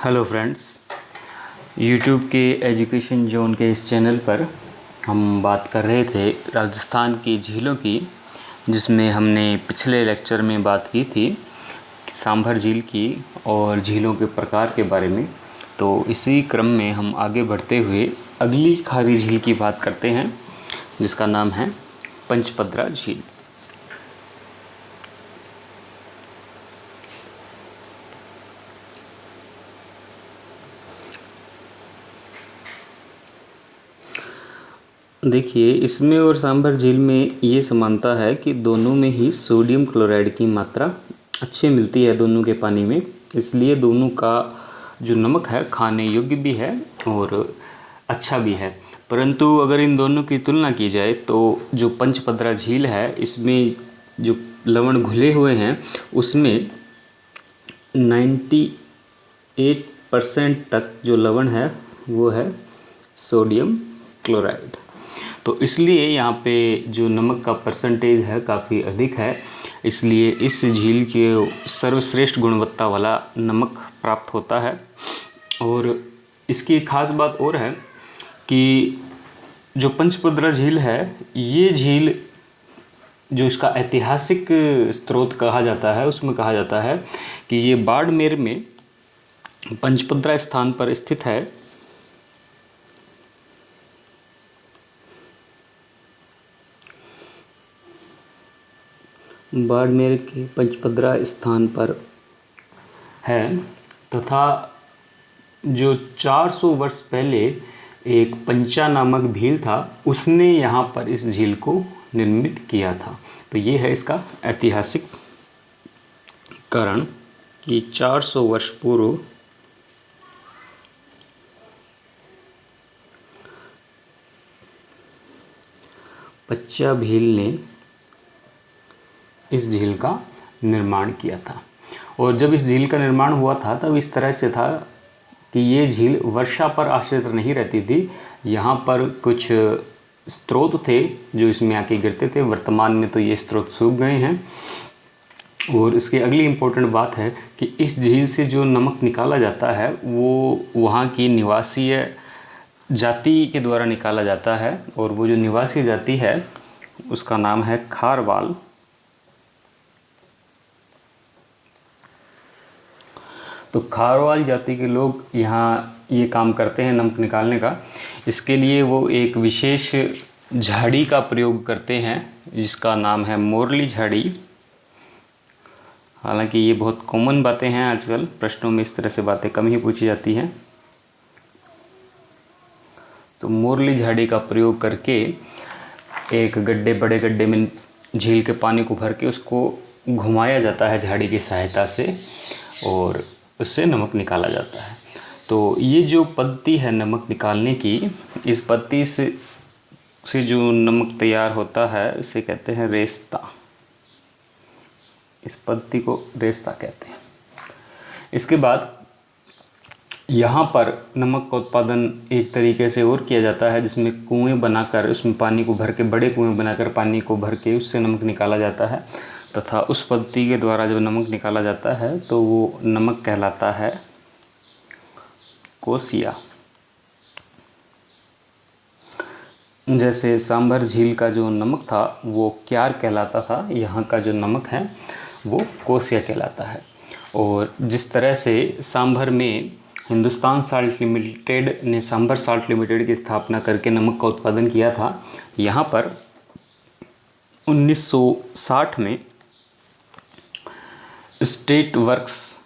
Hello friends, YouTube के education zone के इस चैनल पर हम बात कर रहे थे राजस्थान की झीलों की, जिसमें हमने पिछले लेक्चर में बात की थी सांभर झील की और झीलों के प्रकार के बारे में। तो इसी क्रम में हम आगे बढ़ते हुए अगली खारी झील की बात करते हैं, जिसका नाम है पंचपदरा झील। देखिए, इसमें और सांभर झील में ये समानता है कि दोनों में ही सोडियम क्लोराइड की मात्रा अच्छी मिलती है दोनों के पानी में, इसलिए दोनों का जो नमक है खाने योग्य भी है और अच्छा भी है। परंतु अगर इन दोनों की तुलना की जाए तो जो पंचपदरा झील है, इसमें जो लवण घुले हुए हैं उसमें 98% तक जो लवण है वो है सोडियम क्लोराइड। तो इसलिए यहाँ पे जो नमक का परसेंटेज है काफ़ी अधिक है, इसलिए इस झील के सर्वश्रेष्ठ गुणवत्ता वाला नमक प्राप्त होता है। और इसकी एक ख़ास बात और है कि जो पंचपदरा झील है, ये झील जो इसका ऐतिहासिक स्रोत कहा जाता है उसमें कहा जाता है कि ये बाड़मेर में पंचपदरा स्थान पर स्थित है। बाड़मेर के पंचपदरा स्थान पर है तथा जो 400 वर्ष पहले एक पंचा नामक भील था, उसने यहाँ पर इस झील को निर्मित किया था। तो ये है इसका ऐतिहासिक कारण कि 400 वर्ष पूर्व पंचा भील ने इस झील का निर्माण किया था। और जब इस झील का निर्माण हुआ था तब इस तरह से था कि ये झील वर्षा पर आश्रित नहीं रहती थी। यहाँ पर कुछ स्रोत थे जो इसमें आके गिरते थे। वर्तमान में तो ये स्रोत सूख गए हैं। और इसकी अगली इम्पोर्टेंट बात है कि इस झील से जो नमक निकाला जाता है वो वहाँ की निवासीय जाति के द्वारा निकाला जाता है। और वो जो निवासी जाति है उसका नाम है खारवाल। तो खारवाल जाति के लोग यहाँ ये काम करते हैं नमक निकालने का। इसके लिए वो एक विशेष झाड़ी का प्रयोग करते हैं जिसका नाम है मोरली झाड़ी। हालांकि ये बहुत कॉमन बातें हैं, आजकल प्रश्नों में इस तरह से बातें कम ही पूछी जाती हैं। तो मोरली झाड़ी का प्रयोग करके एक बड़े गड्ढे में झील के पानी को भर के उसको घुमाया जाता है झाड़ी की सहायता से और उससे नमक निकाला जाता है। तो ये जो पद्धति है नमक निकालने की, इस पद्धति से जो नमक तैयार होता है इसे कहते हैं रेस्ता। इस पद्धति को रेस्ता कहते हैं। इसके बाद यहाँ पर नमक का उत्पादन एक तरीके से और किया जाता है जिसमें कुएं बनाकर उसमें पानी को भर के, बड़े कुएं बनाकर पानी को भर के उससे नमक निकाला जाता है। तथा उस पद्धति के द्वारा जब नमक निकाला जाता है तो वो नमक कहलाता है कोसिया। जैसे सांभर झील का जो नमक था वो क्यार कहलाता था, यहाँ का जो नमक है वो कोसिया कहलाता है। और जिस तरह से सांभर में हिंदुस्तान साल्ट लिमिटेड ने सांभर साल्ट लिमिटेड की स्थापना करके नमक का उत्पादन किया था, यहाँ पर 1960 में स्टेट वर्क्स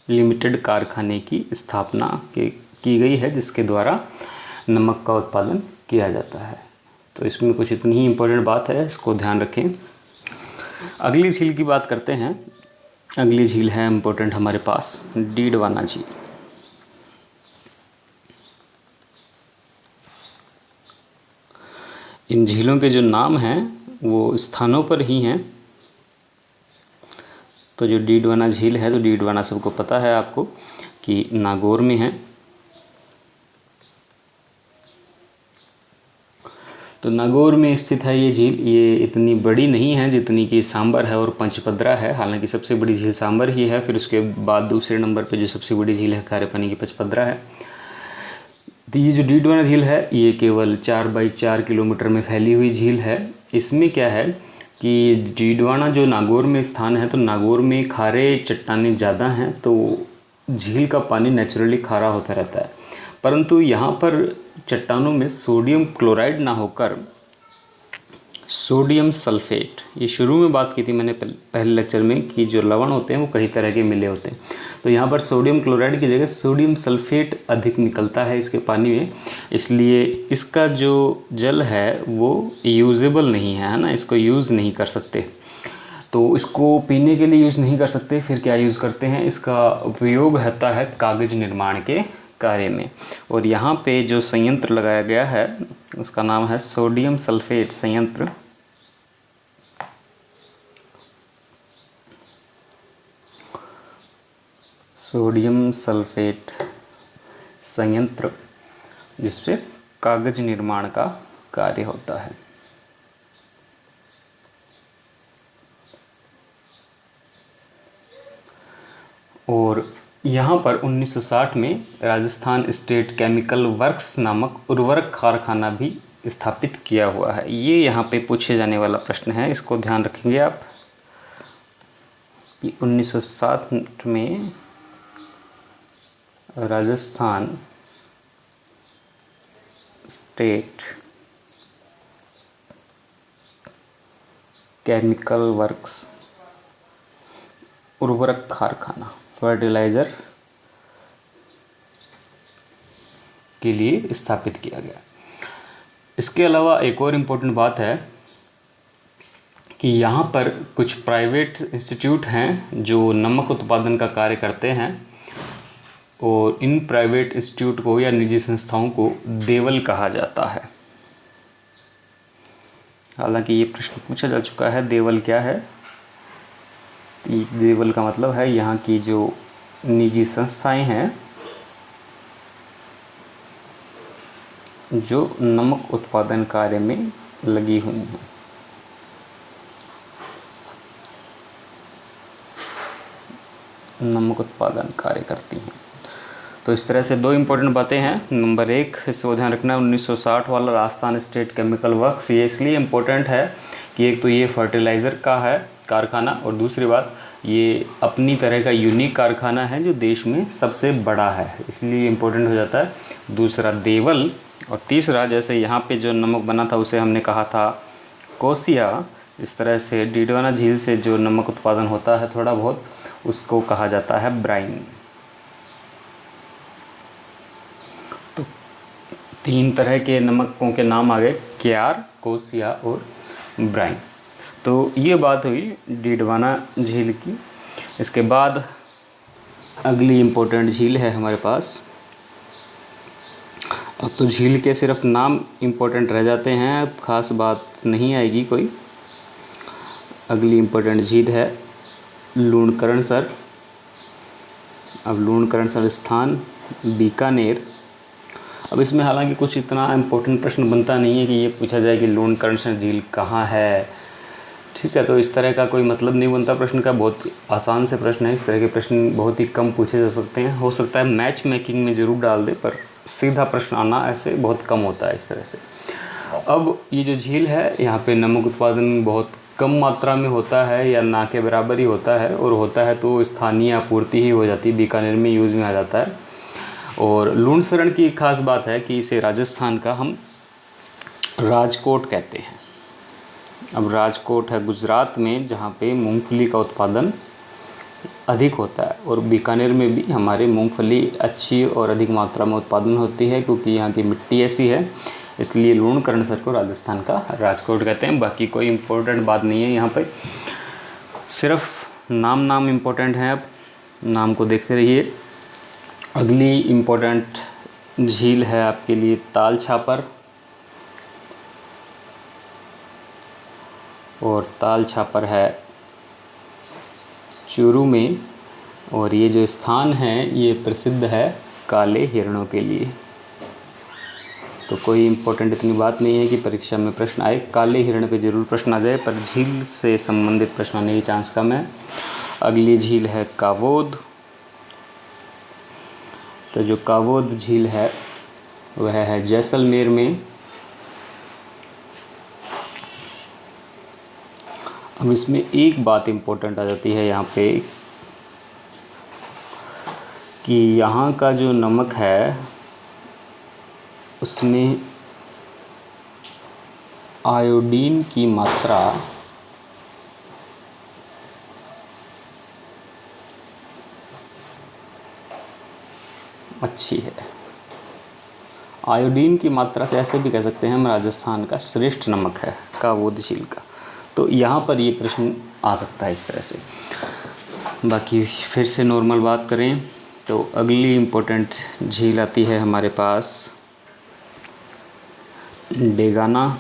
लिमिटेड कारखाने की स्थापना की गई है जिसके द्वारा नमक का उत्पादन किया जाता है। तो इसमें कुछ इतनी ही इम्पोर्टेंट बात है, इसको ध्यान रखें। अगली झील की बात करते हैं। अगली झील है इम्पोर्टेंट हमारे पास, डीडवाना झील। इन झीलों के जो नाम हैं वो स्थानों पर ही हैं। तो जो डीडवाना झील है, तो डीडवाना सबको पता है आपको कि नागौर में है। तो तो नागौर में स्थित है ये झील। ये इतनी बड़ी नहीं है जितनी कि सांबर है और पंचपदरा है, हालांकि सबसे बड़ी झील सांबर ही है, फिर उसके बाद दूसरे नंबर पे जो सबसे बड़ी झील है खारे पानी की पंचपदरा है। तो ये जो डीडवाना झील है ये केवल 4x4 किलोमीटर में फैली हुई झील है। इसमें क्या है कि डीडवाना जो नागौर में स्थान है, तो नागौर में खारे चट्टानें ज़्यादा हैं, तो झील का पानी नेचुरली खारा होता रहता है। परंतु यहाँ पर चट्टानों में सोडियम क्लोराइड ना होकर सोडियम सल्फेट, ये शुरू में बात की थी मैंने पहले लेक्चर में कि जो लवण होते हैं वो कई तरह के मिले होते हैं, तो यहाँ पर सोडियम क्लोराइड की जगह सोडियम सल्फेट अधिक निकलता है इसके पानी में, इसलिए इसका जो जल है वो यूजेबल नहीं है ना, इसको यूज़ नहीं कर सकते। तो इसको पीने के लिए यूज़ नहीं कर सकते, फिर क्या यूज़ करते हैं, इसका उपयोग होता है कागज़ निर्माण के कार्य में। और यहाँ पे जो संयंत्र लगाया गया है उसका नाम है सोडियम सल्फेट संयंत्र। सोडियम सल्फेट संयंत्र जिससे कागज निर्माण का कार्य होता है। और यहाँ पर 1960 में राजस्थान स्टेट केमिकल वर्क्स नामक उर्वरक कारखाना भी स्थापित किया हुआ है। ये यहाँ पे पूछे जाने वाला प्रश्न है, इसको ध्यान रखेंगे आप कि 1960 में राजस्थान स्टेट केमिकल वर्क्स उर्वरक कारखाना फर्टिलाइज़र के लिए स्थापित किया गया। इसके अलावा एक और इम्पोर्टेंट बात है कि यहाँ पर कुछ प्राइवेट इंस्टीट्यूट हैं जो नमक उत्पादन का कार्य करते हैं, और इन प्राइवेट इंस्टीट्यूट को या निजी संस्थाओं को देवल कहा जाता है। हालांकि ये प्रश्न पूछा जा चुका है, देवल क्या है। देवल का मतलब है यहाँ की जो निजी संस्थाएं हैं जो नमक उत्पादन कार्य में लगी हुई हैं। नमक उत्पादन कार्य करती हैं। तो इस तरह से दो इम्पोर्टेंट बातें हैं। नंबर एक, इसको ध्यान रखना, 1960 वाला राजस्थान स्टेट केमिकल वर्क्स ये इसलिए इम्पोर्टेंट है कि एक तो ये फर्टिलाइज़र का है कारखाना, और दूसरी बात ये अपनी तरह का यूनिक कारखाना है जो देश में सबसे बड़ा है, इसलिए इम्पोर्टेंट हो जाता है। दूसरा देवल, और तीसरा जैसे यहाँ पे जो नमक बना था उसे हमने कहा था कोसिया, इस तरह से डीडवाना झील से जो नमक उत्पादन होता है थोड़ा बहुत, उसको कहा जाता है ब्राइन। तो तीन तरह के नमकों के नाम आ गए, क्यार, कोसिया और ब्राइन। तो ये बात हुई डीडवाना झील की। इसके बाद अगली इम्पोर्टेंट झील है हमारे पास। अब तो झील के सिर्फ नाम इम्पोर्टेंट रह जाते हैं, अब ख़ास बात नहीं आएगी कोई। अगली इम्पोर्टेंट झील है लूणकरणसर। अब लूणकरणसर स्थान बीकानेर। अब इसमें हालांकि कुछ इतना इम्पोर्टेंट प्रश्न बनता नहीं है कि ये पूछा जाए कि लूणकरणसर झील कहाँ है, ठीक है। तो इस तरह का कोई मतलब नहीं बनता प्रश्न का, बहुत आसान से प्रश्न है। इस तरह के प्रश्न बहुत ही कम पूछे जा सकते हैं, हो सकता है मैच मेकिंग में ज़रूर डाल दे, पर सीधा प्रश्न आना ऐसे बहुत कम होता है इस तरह से। अब ये जो झील है यहाँ पे नमक उत्पादन बहुत कम मात्रा में होता है या ना के बराबर ही होता है, और होता है तो स्थानीय आपूर्ति ही हो जाती है, बीकानेर में यूज़ में आ जाता है। और लूणसरण की एक खास बात है कि इसे राजस्थान का हम राजकोट कहते हैं। अब राजकोट है गुजरात में जहाँ पे मूंगफली का उत्पादन अधिक होता है, और बीकानेर में भी हमारे मूंगफली अच्छी और अधिक मात्रा में उत्पादन होती है क्योंकि यहाँ की मिट्टी ऐसी है, इसलिए लूणकरणसर को राजस्थान का राजकोट कहते हैं। बाकी कोई इम्पोर्टेंट बात नहीं है यहाँ पे, सिर्फ नाम इम्पोर्टेंट हैं। अब नाम को देखते रहिए। अगली इम्पोर्टेंट झील है आपके लिए ताल छापर, और ताल छापर है चूरू में, और ये जो स्थान है ये प्रसिद्ध है काले हिरणों के लिए। तो कोई इम्पोर्टेंट इतनी बात नहीं है कि परीक्षा में प्रश्न आए। काले हिरण पे ज़रूर प्रश्न आ जाए, पर झील से संबंधित प्रश्न आने की चांस कम है। अगली झील है कावोद। तो जो कावोद झील है वह है जैसलमेर में। अब इसमें एक बात इम्पोर्टेंट आ जाती है यहाँ पे कि यहाँ का जो नमक है उसमें आयोडीन की मात्रा अच्छी है। आयोडीन की मात्रा से ऐसे भी कह सकते हैं हम राजस्थान का श्रेष्ठ नमक है कावोद झील का। तो यहाँ पर ये प्रश्न आ सकता है इस तरह से। बाकी फिर से नॉर्मल बात करें तो अगली इम्पोर्टेंट झील आती है हमारे पास डेगाना।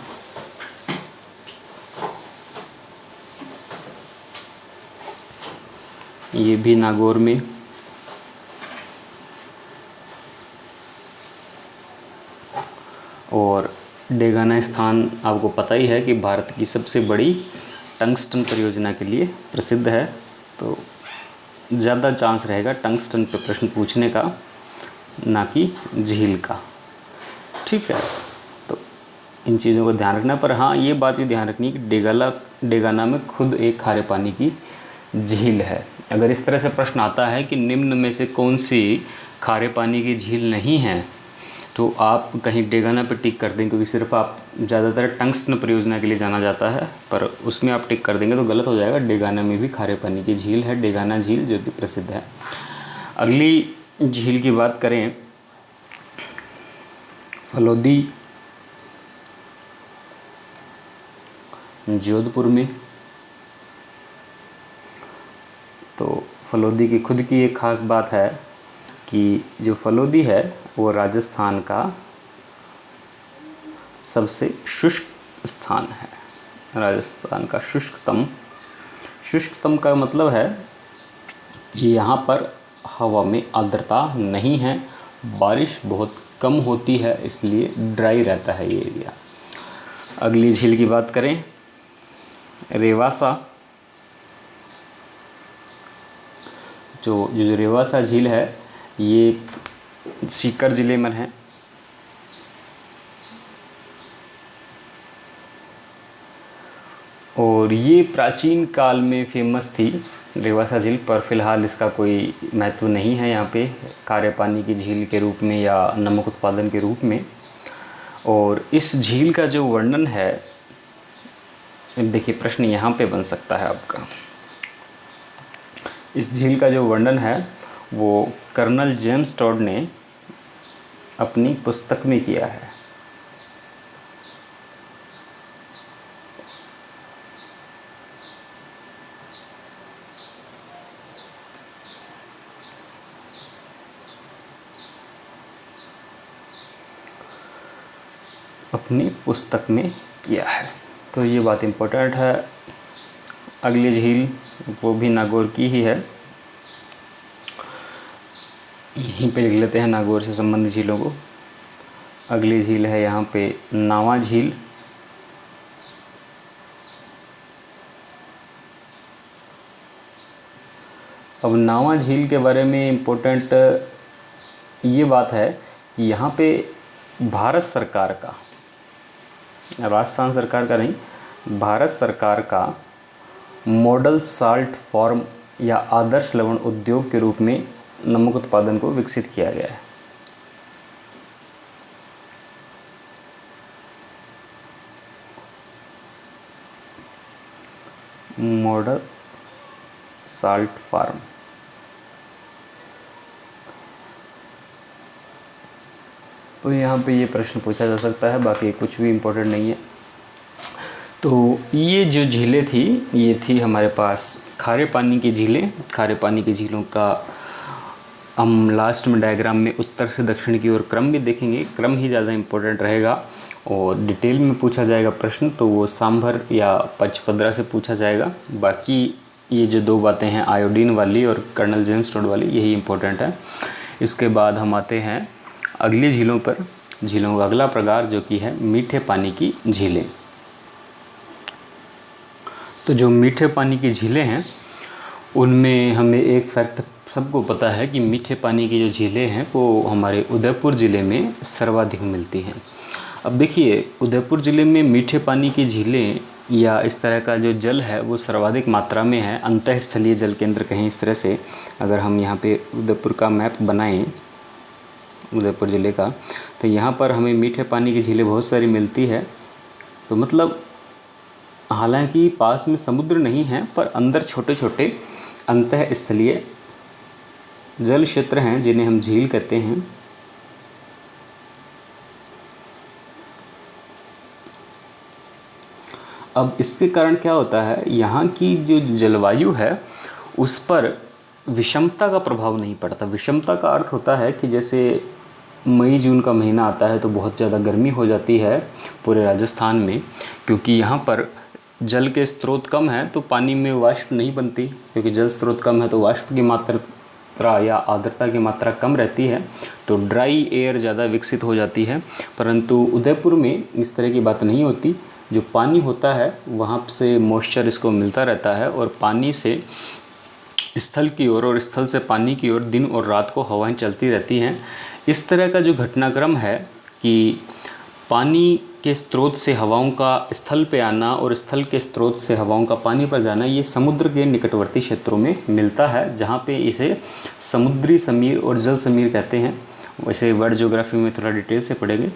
ये भी नागौर में। और डेगाना स्थान आपको पता ही है कि भारत की सबसे बड़ी टंगस्टन परियोजना के लिए प्रसिद्ध है। तो ज़्यादा चांस रहेगा टंगस्टन पे प्रश्न पूछने का, ना कि झील का। ठीक है, तो इन चीज़ों को ध्यान रखना। पर हाँ, ये बात भी ध्यान रखनी कि डेगाना में खुद एक खारे पानी की झील है। अगर इस तरह से प्रश्न आता है कि निम्न में से कौन सी खारे पानी की झील नहीं है, तो आप कहीं डेगाना पे टिक कर दें, क्योंकि सिर्फ आप ज़्यादातर टंगस्टन परियोजना के लिए जाना जाता है, पर उसमें आप टिक कर देंगे तो गलत हो जाएगा। डेगाना में भी खारे पानी की झील है, डेगाना झील, जो कि प्रसिद्ध है। अगली झील की बात करें फलोदी, जोधपुर में। तो फलोदी की खुद की एक ख़ास बात है कि जो फलोदी है वो राजस्थान का सबसे शुष्क स्थान है। राजस्थान का शुष्कतम का मतलब है कि यहाँ पर हवा में आर्द्रता नहीं है, बारिश बहुत कम होती है, इसलिए ड्राई रहता है ये एरिया। अगली झील की बात करें रेवासा। जो रेवासा झील है ये सीकर ज़िले में है। और ये प्राचीन काल में फेमस थी रेवासा झील, पर फिलहाल इसका कोई महत्व नहीं है यहाँ पे खारे पानी की झील के रूप में या नमक उत्पादन के रूप में। और इस झील का जो वर्णन है, देखिए प्रश्न यहाँ पे बन सकता है आपका। इस झील का जो वर्णन है वो कर्नल जेम्स टॉड ने अपनी पुस्तक में किया है। अपनी पुस्तक में किया है, तो ये बात इम्पोर्टेंट है। अगली झील वो भी नागौर की ही है, यहीं पे लिख लेते हैं नागौर से संबंधित झीलों को। अगली झील है यहाँ पे नावा झील। अब नावा झील के बारे में इम्पोर्टेंट ये बात है कि यहाँ पे भारत सरकार का, राजस्थान सरकार का नहीं, भारत सरकार का मॉडल साल्ट फार्म या आदर्श लवण उद्योग के रूप में नमक उत्पादन को विकसित किया गया है। Model salt farm. तो यहाँ पे ये प्रश्न पूछा जा सकता है, बाकी कुछ भी इम्पोर्टेंट नहीं है। तो ये जो झीलें थी ये थी हमारे पास खारे पानी की झीलें। खारे पानी की झीलों का हम लास्ट में डायग्राम में उत्तर से दक्षिण की ओर क्रम भी देखेंगे। क्रम ही ज़्यादा इम्पोर्टेंट रहेगा और डिटेल में पूछा जाएगा प्रश्न तो वो सांभर या पचपदरा से पूछा जाएगा। बाकी ये जो दो बातें हैं आयोडीन वाली और कर्नल जेम्स टॉड वाली, यही इम्पोर्टेंट है। इसके बाद हम आते हैं अगली झीलों पर। झीलों का अगला प्रकार जो कि है मीठे पानी की झीलें। तो जो मीठे पानी की झीलें हैं उनमें हमें एक फैक्ट सबको पता है कि मीठे पानी की जो झीलें हैं वो हमारे उदयपुर ज़िले में सर्वाधिक मिलती हैं। अब देखिए, उदयपुर ज़िले में मीठे पानी की झीलें या इस तरह का जो जल है वो सर्वाधिक मात्रा में है। अंतःस्थलीय जल केंद्र कहें इस तरह से, अगर हम यहाँ पे उदयपुर का मैप बनाएं, उदयपुर ज़िले का, तो यहाँ पर हमें मीठे पानी की झीलें बहुत सारी मिलती है। तो मतलब हालांकि पास में समुद्र नहीं है, पर अंदर छोटे छोटे अंतःस्थलीय जल क्षेत्र हैं जिन्हें हम झील कहते हैं। अब इसके कारण क्या होता है, यहाँ की जो जलवायु है उस पर विषमता का प्रभाव नहीं पड़ता। विषमता का अर्थ होता है कि जैसे मई जून का महीना आता है तो बहुत ज़्यादा गर्मी हो जाती है पूरे राजस्थान में, क्योंकि यहाँ पर जल के स्रोत कम हैं तो पानी में वाष्प नहीं बनती, क्योंकि जल स्रोत कम है तो वाष्प की मात्रा या आर्द्रता की मात्रा कम रहती है, तो ड्राई एयर ज़्यादा विकसित हो जाती है। परंतु उदयपुर में इस तरह की बात नहीं होती। जो पानी होता है वहाँ से मॉइस्चर इसको मिलता रहता है और पानी से स्थल की ओर और स्थल से पानी की ओर दिन और रात को हवाएं चलती रहती हैं। इस तरह का जो घटनाक्रम है कि पानी के स्रोत से हवाओं का स्थल पे आना और स्थल के स्रोत से हवाओं का पानी पर जाना, ये समुद्र के निकटवर्ती क्षेत्रों में मिलता है, जहाँ पे इसे समुद्री समीर और जल समीर कहते हैं। वैसे वर्ल्ड ज्योग्राफी में थोड़ा डिटेल से पढ़ेंगे।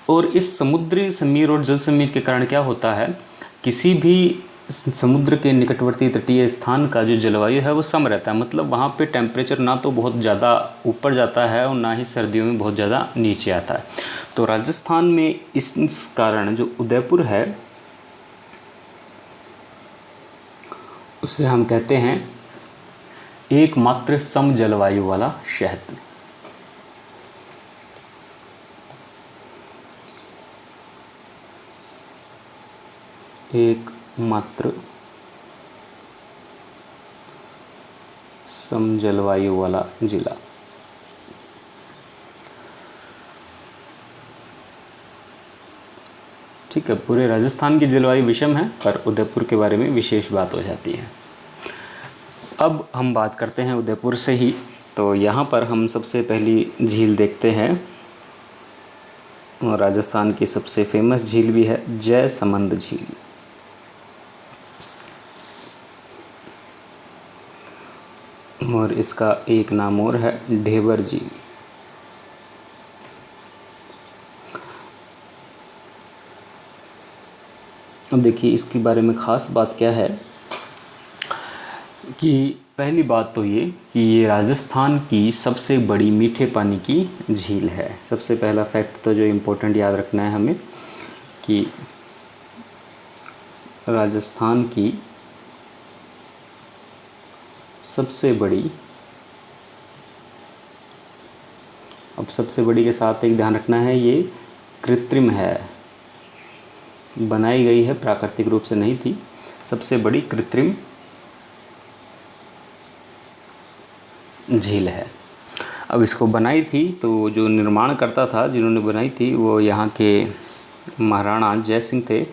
और इस समुद्री समीर और जल समीर के कारण क्या होता है, किसी भी समुद्र के निकटवर्ती तटीय स्थान का जो जलवायु है वो सम रहता है। मतलब वहाँ पे टेम्परेचर ना तो बहुत ज़्यादा ऊपर जाता है और ना ही सर्दियों में बहुत ज़्यादा नीचे आता है। तो राजस्थान में इस कारण जो उदयपुर है उसे हम कहते हैं एकमात्र सम जलवायु वाला शहर। एकमात्र सम जलवायु वाला जिला। ठीक है, पूरे राजस्थान की जलवायु विषम है, पर उदयपुर के बारे में विशेष बात हो जाती है। अब हम बात करते हैं उदयपुर से ही। तो यहाँ पर हम सबसे पहली झील देखते हैं, और राजस्थान की सबसे फेमस झील भी है, जयसमंद झील। और इसका एक नाम और है, ढेबर झील। अब देखिए इसके बारे में ख़ास बात क्या है कि पहली बात तो ये कि ये राजस्थान की सबसे बड़ी मीठे पानी की झील है। सबसे पहला फैक्ट तो जो इम्पोर्टेंट याद रखना है हमें कि राजस्थान की सबसे बड़ी, अब सबसे बड़ी के साथ एक ध्यान रखना है, ये कृत्रिम है, बनाई गई है, प्राकृतिक रूप से नहीं थी। सबसे बड़ी कृत्रिम झील है। अब इसको बनाई थी तो जो निर्माण करता था, जिन्होंने बनाई थी, वो यहाँ के महाराणा जय सिंह थे।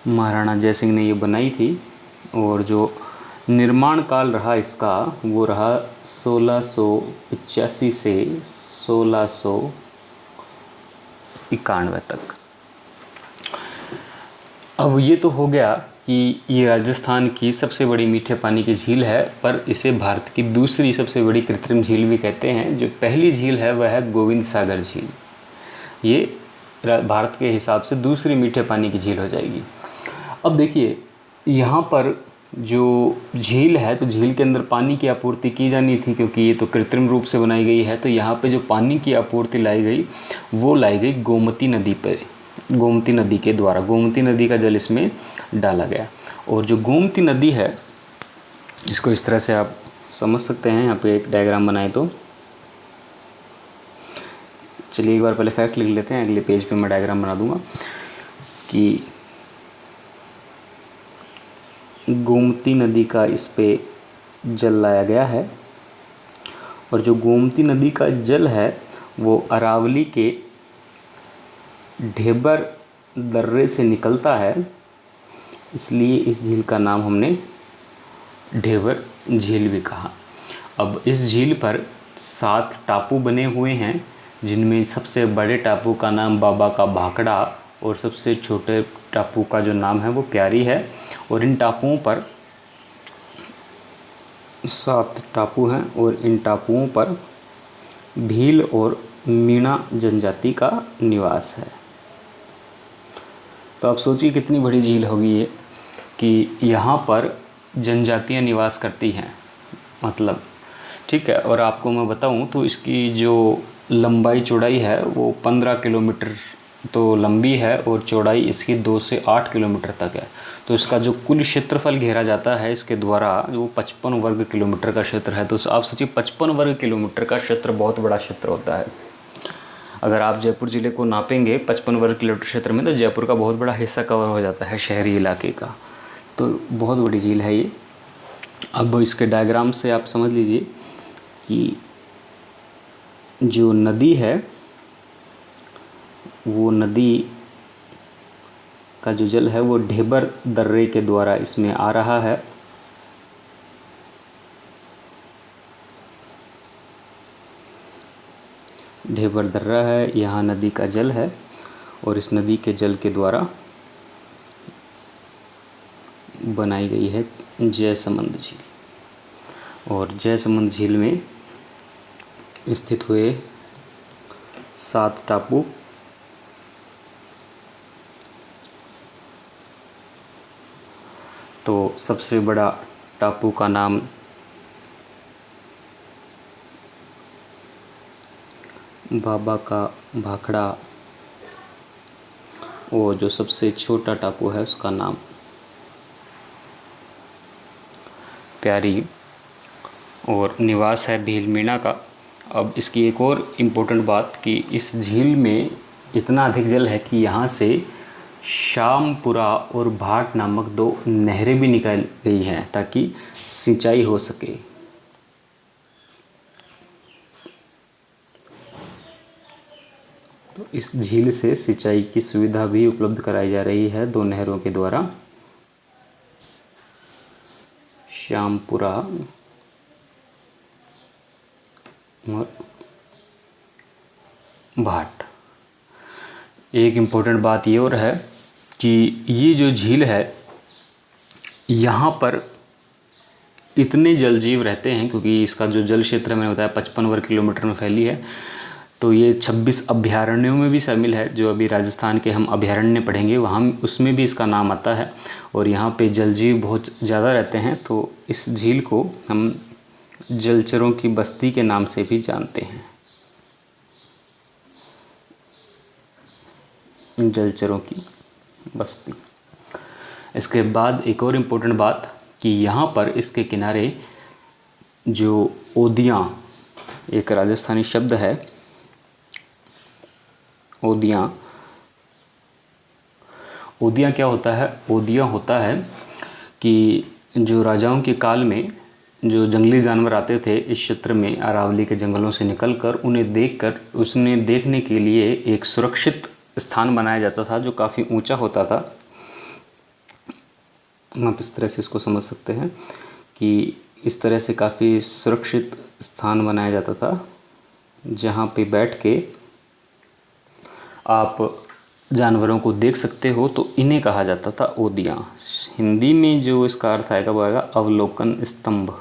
महाराणा जय सिंह ने ये बनाई थी, और जो निर्माण काल रहा इसका वो रहा 1685 से 1691 तक। अब ये तो हो गया कि ये राजस्थान की सबसे बड़ी मीठे पानी की झील है, पर इसे भारत की दूसरी सबसे बड़ी कृत्रिम झील भी कहते हैं। जो पहली झील है वह है गोविंद सागर झील। ये भारत के हिसाब से दूसरी मीठे पानी की झील हो जाएगी। अब देखिए यहाँ पर जो झील है, तो झील के अंदर पानी की आपूर्ति की जानी थी, क्योंकि ये तो कृत्रिम रूप से बनाई गई है। तो यहाँ पे जो पानी की आपूर्ति लाई गई वो लाई गई गोमती नदी पे, गोमती नदी के द्वारा। गोमती नदी का जल इसमें डाला गया। और जो गोमती नदी है, इसको इस तरह से आप समझ सकते हैं। यहाँ पे एक डायग्राम बनाए तो चलिए एक बार पहले फैक्ट लिख लेते हैं, अगले पेज पे मैं डायग्राम बना दूंगा कि गोमती नदी का इस पे जल लाया गया है। और जो गोमती नदी का जल है वो अरावली के ढेबर दर्रे से निकलता है, इसलिए इस झील का नाम हमने ढेबर झील भी कहा। अब इस झील पर 7 टापू बने हुए हैं, जिनमें सबसे बड़े टापू का नाम बाबा का भाखड़ा और सबसे छोटे टापू का जो नाम है वो प्यारी है। और इन टापुओं पर 7 टापू हैं और इन टापुओं पर भील और मीणा जनजाति का निवास है। तो आप सोचिए कितनी बड़ी झील होगी ये, कि यहाँ पर जनजातियाँ निवास करती हैं, मतलब ठीक है। और आपको मैं बताऊं तो इसकी जो लंबाई चौड़ाई है वो 15 किलोमीटर तो लंबी है और चौड़ाई इसकी 2 से 8 किलोमीटर तक है। तो इसका जो कुल क्षेत्रफल घेरा जाता है इसके द्वारा वो 55 वर्ग किलोमीटर का क्षेत्र है। तो आप सोचिए 55 वर्ग किलोमीटर का क्षेत्र बहुत बड़ा क्षेत्र होता है। अगर आप जयपुर ज़िले को नापेंगे 55 वर्ग किलोमीटर क्षेत्र में, तो जयपुर का बहुत बड़ा हिस्सा कवर हो जाता है शहरी इलाके का। तो बहुत बड़ी झील है ये। अब इसके डायग्राम से आप समझ लीजिए कि जो नदी है वो नदी का जो जल है वो ढेबर दर्रे के द्वारा इसमें आ रहा है। ढेबर दर्रा है, यहाँ नदी का जल है और इस नदी के जल के द्वारा बनाई गई है जयसमंद झील। और जयसमंद झील में स्थित हुए 7 टापू तो सबसे बड़ा टापू का नाम बाबा का भाखड़ा और जो सबसे छोटा टापू है उसका नाम प्यारी और निवास है भील मीणा का। अब इसकी एक और इम्पोर्टेंट बात कि इस झील में इतना अधिक जल है कि यहाँ से श्यामपुरा और भाट नामक 2 नहरें भी निकाल गई हैं ताकि सिंचाई हो सके। तो इस झील से सिंचाई की सुविधा भी उपलब्ध कराई जा रही है 2 नहरों के द्वारा, श्यामपुरा और भाट। एक इम्पोर्टेंट बात ये और है कि ये जो झील है यहाँ पर इतने जल जीव रहते हैं, क्योंकि इसका जो जल क्षेत्र मैंने बताया 55 वर्ग किलोमीटर में फैली है। तो ये 26 अभयारण्यों में भी शामिल है। जो अभी राजस्थान के हम अभयारण्य पढ़ेंगे वहाँ उसमें भी इसका नाम आता है और यहाँ पे जल जीव बहुत ज़्यादा रहते हैं। तो इस झील को हम जलचरों की बस्ती के नाम से भी जानते हैं, जलचरों की बस्ती। इसके बाद एक और इम्पोर्टेंट बात कि यहाँ पर इसके किनारे जो ओदियाँ, एक राजस्थानी शब्द है ओदियाँ। ओदियाँ क्या होता है? ओदियाँ होता है कि जो राजाओं के काल में जो जंगली जानवर आते थे इस क्षेत्र में अरावली के जंगलों से निकलकर, उन्हें देखकर उसने देखने के लिए एक सुरक्षित स्थान बनाया जाता था जो काफ़ी ऊंचा होता था। आप इस तरह से इसको समझ सकते हैं कि इस तरह से काफ़ी सुरक्षित स्थान बनाया जाता था जहाँ पे बैठ के आप जानवरों को देख सकते हो। तो इन्हें कहा जाता था ओदियाँ। हिंदी में जो इसका अर्थ आएगा वो आएगा अवलोकन स्तंभ।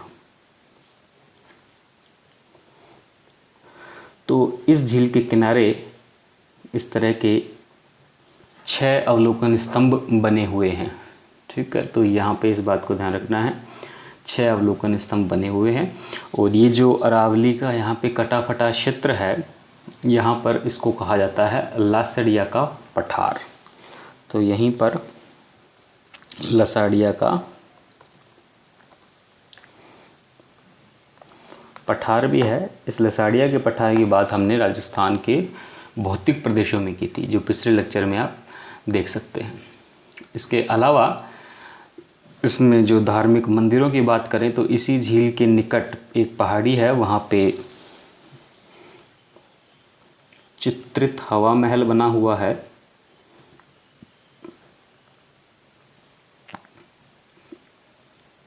तो इस झील के किनारे इस तरह के 6 अवलोकन स्तंभ बने हुए हैं। ठीक है, तो यहाँ पे इस बात को ध्यान रखना है, 6 अवलोकन स्तंभ बने हुए हैं। और ये जो अरावली का यहाँ पे कटा फटा क्षेत्र है, यहाँ पर इसको कहा जाता है लसाड़िया का पठार। तो यहीं पर लसाड़िया का पठार भी है। इस लसाड़िया के पठार की बात हमने राजस्थान के भौतिक प्रदेशों में की थी, जो पिछले लेक्चर में आप देख सकते हैं। इसके अलावा इसमें जो धार्मिक मंदिरों की बात करें तो इसी झील के निकट एक पहाड़ी है, वहाँ पे चित्रित हवा महल बना हुआ है।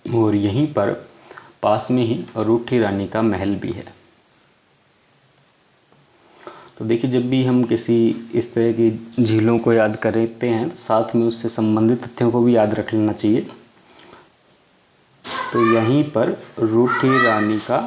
और यहीं पर पास में ही रूठी रानी का महल भी है। तो देखिए, जब भी हम किसी इस तरह की झीलों को याद करते हैं तो साथ में उससे संबंधित तथ्यों को भी याद रख लेना चाहिए। तो यहीं पर रूठी रानी का